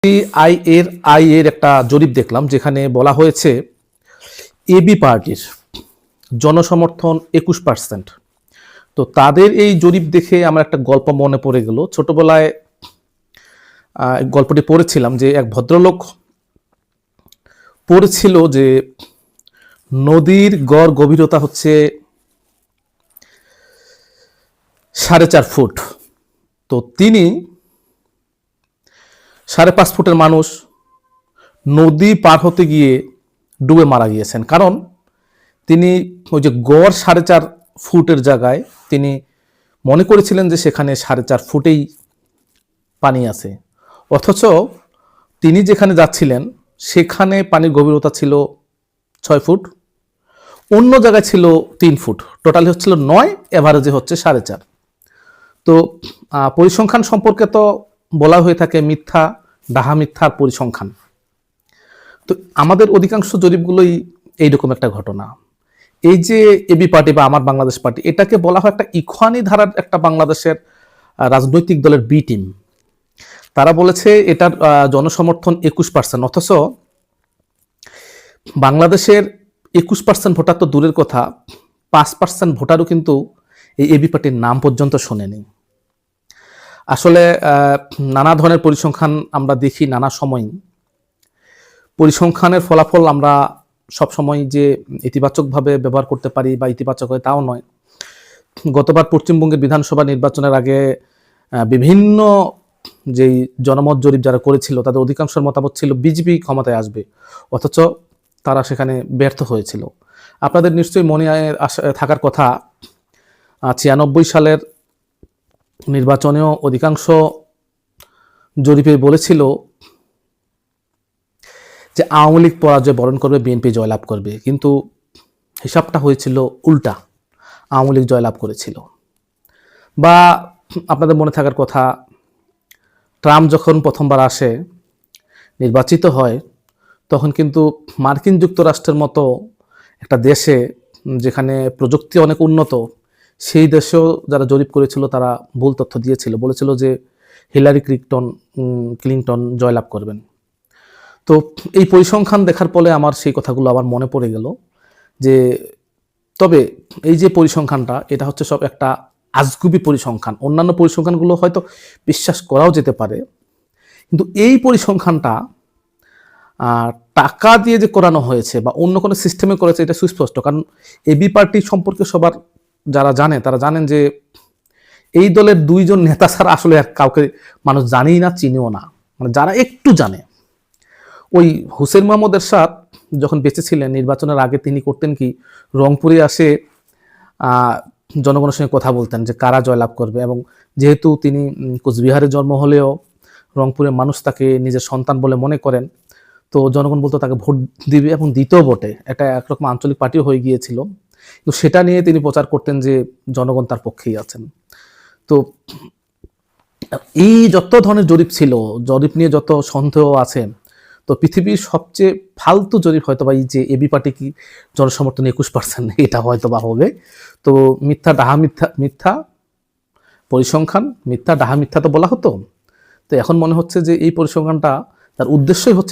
I এর একটা জরিপ দেখলাম, যেখানে বলা হয়েছে এবি পার্টির জনসমর্থন 21%। তো তাদের এই জরিপ দেখে আমার একটা গল্প মনে পড়ে গেল। ছোটবেলায় গল্পটি পড়েছিলাম যে এক ভদ্রলোক পড়েছিল যে নদীর গড় গভীরতা হচ্ছে 4.5 ফুট। তো তিনি 5.5 ফুটের মানুষ নদী পার হতে গিয়ে ডুবে মারা গিয়েছেন। কারণ তিনি ওই যে গড় 4.5 ফুটের জায়গায় তিনি মনে করেছিলেন যে সেখানে 4.5 ফুটেই পানি আছে, অথচ তিনি যেখানে যাচ্ছিলেন সেখানে পানির গভীরতা ছিল 6 ফুট, অন্য জায়গায় ছিল 3 ফুট, টোটালি হচ্ছিল 9, এভারেজে হচ্ছে 4.5। তো পরিসংখ্যান সম্পর্কে তো বলা হয়ে থাকে মিথ্যা ডাহা মিথ্যার পরিসংখ্যান। তো আমাদের অধিকাংশ জরিপগুলোই এইরকম একটা ঘটনা। এই যে এবি পার্টি বা আমার বাংলাদেশ পার্টি, এটাকে বলা হয় একটা ইখওয়ানি ধারার একটা বাংলাদেশের রাজনৈতিক দলের বি টিম। তারা বলেছে এটার জনসমর্থন 21%, অথচ বাংলাদেশের 21% ভোটার তো দূরের কথা, 5% ভোটারও কিন্তু এই এবি পার্টির নাম পর্যন্ত শোনেনি। আসলে নানা ধরনের পরিসংখ্যান আমরা দেখি নানা সময়। পরিসংখ্যানের ফলাফল আমরা সবসময় যে ইতিবাচকভাবে ব্যবহার করতে পারি বা ইতিবাচক হয় তাও নয়। গতবার পশ্চিমবঙ্গের বিধানসভা নির্বাচনের আগে বিভিন্ন যেই জনমত জরিপ যারা করেছিল তাদের অধিকাংশের মতামত ছিল বিজেপি ক্ষমতায় আসবে, অথচ তারা সেখানে ব্যর্থ হয়েছিল। আপনাদের নিশ্চয়ই মনে থাকার কথা 96 সালের নির্বাচনেও অধিকাংশ জরিপে বলেছিল যে আওয়ামী লীগ পরাজয় বরণ করবে, বিএনপি জয়লাভ করবে, কিন্তু হিসাবটা হয়েছিল উল্টা, আওয়ামী লীগ জয়লাভ করেছিল। বা আপনাদের মনে থাকার কথা, ট্রাম্প যখন প্রথমবার আসে নির্বাচিত হয়, তখন কিন্তু মার্কিন যুক্তরাষ্ট্রের মতো একটা দেশে যেখানে প্রযুক্তি অনেক উন্নত, সেই দেশেও যারা জরিপ করেছিল তারা ভুল তথ্য দিয়েছিল, বলেছিল যে হিলারি ক্লিন্টন জয়লাভ করবেন। তো এই পরিসংখ্যান দেখার পরে আমার সেই কথাগুলো আবার মনে পড়ে গেল যে তবে এই যে পরিসংখ্যানটা, এটা হচ্ছে সব একটা আজগুবি পরিসংখ্যান। অন্যান্য পরিসংখ্যানগুলো হয়তো বিশ্বাস করাও যেতে পারে, কিন্তু এই পরিসংখ্যানটা টাকা দিয়ে যে করানো হয়েছে বা অন্য কোনো সিস্টেমে করেছে এটা সুস্পষ্ট। কারণ এবি পার্টি সম্পর্কে সবার যারা জানে তারা জানেন যে এই দলের 2 জন নেতা ছাড়া আসলে আর কাউকে মানুষ জানেই না, চিনেও না। মানে যারা একটু জানে, ওই হুসেন মোহাম্মদ এরশাদ যখন বেঁচে ছিলেন নির্বাচনের আগে তিনি করতেন কি, রংপুরে আসে জনগণের সঙ্গে কথা বলতেন যে কারা জয়লাভ করবে, এবং যেহেতু তিনি কোচবিহারে জন্ম হলেও রংপুরের মানুষ তাকে নিজের সন্তান বলে মনে করেন, তো জনগণ বলতো তাকে ভোট দিবে এবং দিতেও বটে। এটা একরকম আঞ্চলিক পার্টিও হয়ে গিয়েছিল, তো সেটা নিয়ে তিনি প্রচার করতেন যে জনগণ তার পক্ষেই আছেন। তো এই যত ধরনের জরিপ ছিল, জরিপ নিয়ে যত সন্দেহ আছে, তো পৃথিবীর সবচেয়ে ফালতু জরিপ হয়তো বা এই যে এবি পার্টি কি জনসমর্থন 21%, এটা হয়তো বা হবে। তো মিথ্যা ডাহা মিথ্যা পরিসংখ্যান, মিথ্যা ডাহা মিথ্যা তো বলা হতো। তো এখন মনে হচ্ছে যে এই পরিসংখ্যানটা তার উদ্দেশ্যই হচ্ছে